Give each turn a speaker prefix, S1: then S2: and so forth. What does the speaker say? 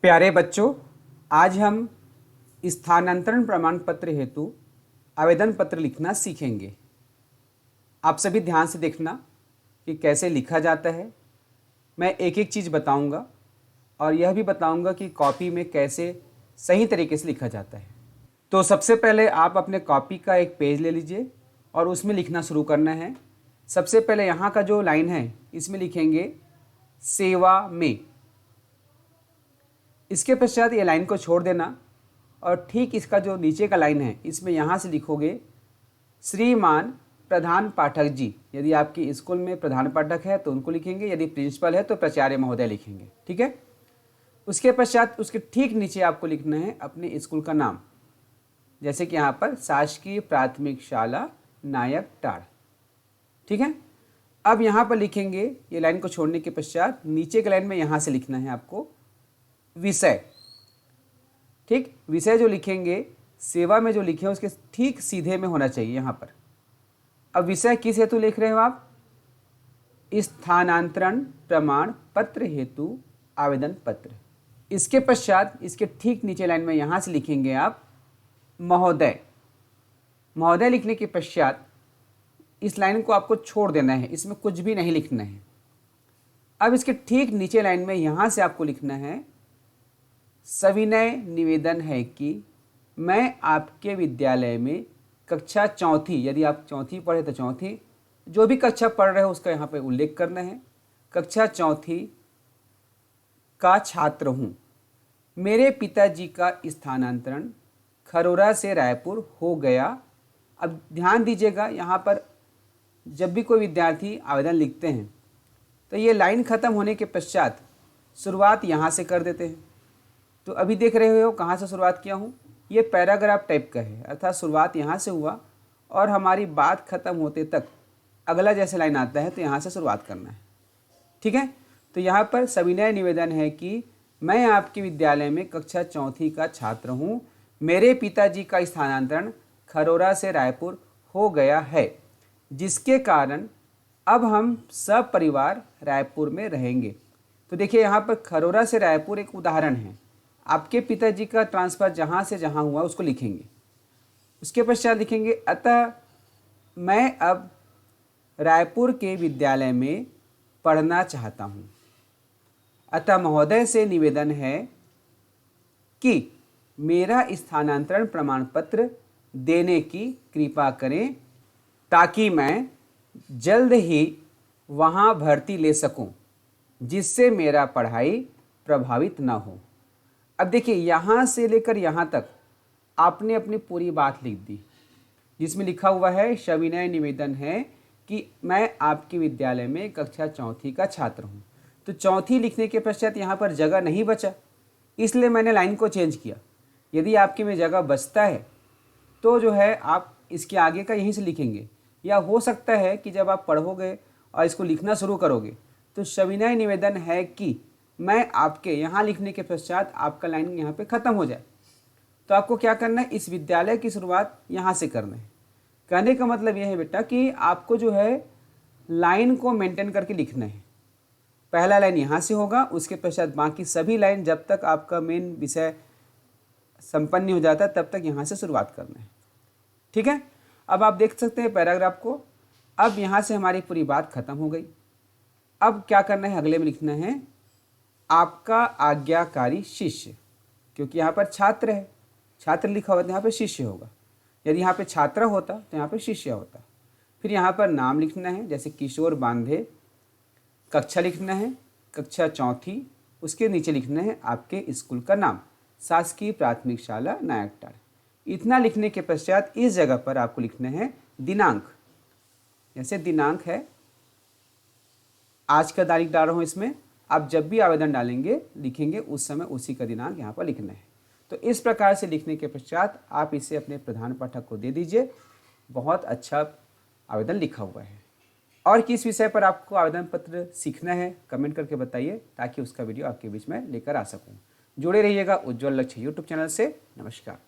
S1: प्यारे बच्चों, आज हम स्थानांतरण प्रमाण पत्र हेतु आवेदन पत्र लिखना सीखेंगे। आप सभी ध्यान से देखना कि कैसे लिखा जाता है। मैं एक एक चीज़ बताऊंगा और यह भी बताऊंगा कि कॉपी में कैसे सही तरीके से लिखा जाता है। तो सबसे पहले आप अपने कॉपी का एक पेज ले लीजिए और उसमें लिखना शुरू करना है। सबसे पहले यहाँ का जो लाइन है इसमें लिखेंगे सेवा में। इसके पश्चात ये लाइन को छोड़ देना और ठीक इसका जो नीचे का लाइन है इसमें यहाँ से लिखोगे श्रीमान प्रधान पाठक जी। यदि आपकी स्कूल में प्रधान पाठक है तो उनको लिखेंगे, यदि प्रिंसिपल है तो प्राचार्य महोदय लिखेंगे। ठीक है। उसके पश्चात उसके ठीक नीचे आपको लिखना है अपने स्कूल का नाम, जैसे कि यहाँ पर शासकीय प्राथमिक शाला नायक टाड़। ठीक है। अब यहाँ पर लिखेंगे, ये लाइन को छोड़ने के पश्चात नीचे के लाइन में यहाँ से लिखना है आपको विषय। ठीक, विषय जो लिखेंगे सेवा में जो लिखे हैं उसके ठीक सीधे में होना चाहिए यहाँ पर। अब विषय किस हेतु लिख रहे हो आप? स्थानांतरण प्रमाण पत्र हेतु आवेदन पत्र। इसके पश्चात इसके ठीक नीचे लाइन में यहाँ से लिखेंगे आप महोदय। महोदय लिखने के पश्चात इस लाइन को आपको छोड़ देना है, इसमें कुछ भी नहीं लिखना है। अब इसके ठीक नीचे लाइन में यहाँ से आपको लिखना है सविनय निवेदन है कि मैं आपके विद्यालय में कक्षा चौथी, यदि आप चौथी पढ़े तो चौथी, जो भी कक्षा पढ़ रहे हो उसका यहाँ पे उल्लेख करना है, कक्षा चौथी का छात्र हूँ। मेरे पिताजी का स्थानांतरण खरोरा से रायपुर हो गया। अब ध्यान दीजिएगा, यहाँ पर जब भी कोई विद्यार्थी आवेदन लिखते हैं तो ये लाइन ख़त्म होने के पश्चात शुरुआत यहाँ से कर देते हैं। तो अभी देख रहे हो कहाँ से शुरुआत किया हूँ, ये पैराग्राफ टाइप का है, अर्थात शुरुआत यहाँ से हुआ और हमारी बात खत्म होते तक अगला जैसे लाइन आता है तो यहाँ से शुरुआत करना है। ठीक है। तो यहाँ पर सविनय निवेदन है कि मैं आपके विद्यालय में कक्षा चौथी का छात्र हूँ। मेरे पिताजी का स्थानांतरण खरोरा से रायपुर हो गया है, जिसके कारण अब हम सब परिवार रायपुर में रहेंगे। तो देखिए यहाँ पर खरोरा से रायपुर एक उदाहरण है। आपके पिताजी का ट्रांसफ़र जहाँ से जहाँ हुआ उसको लिखेंगे। उसके पश्चात लिखेंगे अतः मैं अब रायपुर के विद्यालय में पढ़ना चाहता हूँ। अतः महोदय से निवेदन है कि मेरा स्थानांतरण प्रमाण पत्र देने की कृपा करें ताकि मैं जल्द ही वहाँ भर्ती ले सकूँ, जिससे मेरा पढ़ाई प्रभावित ना हो। अब देखिए यहाँ से लेकर यहाँ तक आपने अपनी पूरी बात लिख दी, जिसमें लिखा हुआ है सविनय निवेदन है कि मैं आपके विद्यालय में कक्षा चौथी का छात्र हूँ। तो चौथी लिखने के पश्चात यहाँ पर जगह नहीं बचा, इसलिए मैंने लाइन को चेंज किया। यदि आपके में जगह बचता है तो जो है आप इसके आगे का यहीं से लिखेंगे, या हो सकता है कि जब आप पढ़ोगे और इसको लिखना शुरू करोगे तो सविनय निवेदन है कि मैं आपके, यहाँ लिखने के पश्चात आपका लाइन यहाँ पे ख़त्म हो जाए। तो आपको क्या करना है, इस विद्यालय की शुरुआत यहाँ से करना है। कहने का मतलब यह है बेटा कि आपको जो है लाइन को मेंटेन करके लिखना है। पहला लाइन यहाँ से होगा, उसके पश्चात बाकी सभी लाइन जब तक आपका मेन विषय संपन्न नहीं हो जाता तब तक यहाँ से शुरुआत करना है। ठीक है। अब आप देख सकते हैं पैराग्राफ को। अब यहाँ से हमारी पूरी बात खत्म हो गई। अब क्या करना है, अगले में लिखना है आपका आज्ञाकारी शिष्य, क्योंकि यहाँ पर छात्र है, छात्र लिखा हुआ तो यहाँ पर शिष्य होगा। यदि यहाँ पे छात्र होता तो यहाँ पे शिष्य होता। फिर यहाँ पर नाम लिखना है, जैसे किशोर बांधे। कक्षा लिखना है कक्षा चौथी, उसके नीचे लिखना है आपके स्कूल का नाम, शासकीय प्राथमिक शाला नायक टाड़। इतना लिखने के पश्चात इस जगह पर आपको लिखना है दिनांक। जैसे दिनांक है, आज का तारीख डाल रहा हूँ इसमें, आप जब भी आवेदन डालेंगे लिखेंगे उस समय उसी का दिनांक यहाँ पर लिखना है। तो इस प्रकार से लिखने के पश्चात आप इसे अपने प्रधान पाठक को दे दीजिए। बहुत अच्छा आवेदन लिखा हुआ है। और किस विषय पर आपको आवेदन पत्र सीखना है कमेंट करके बताइए, ताकि उसका वीडियो आपके बीच में लेकर आ सकूँ। जुड़े रहिएगा उज्ज्वल लक्ष्य यूट्यूब चैनल से। नमस्कार।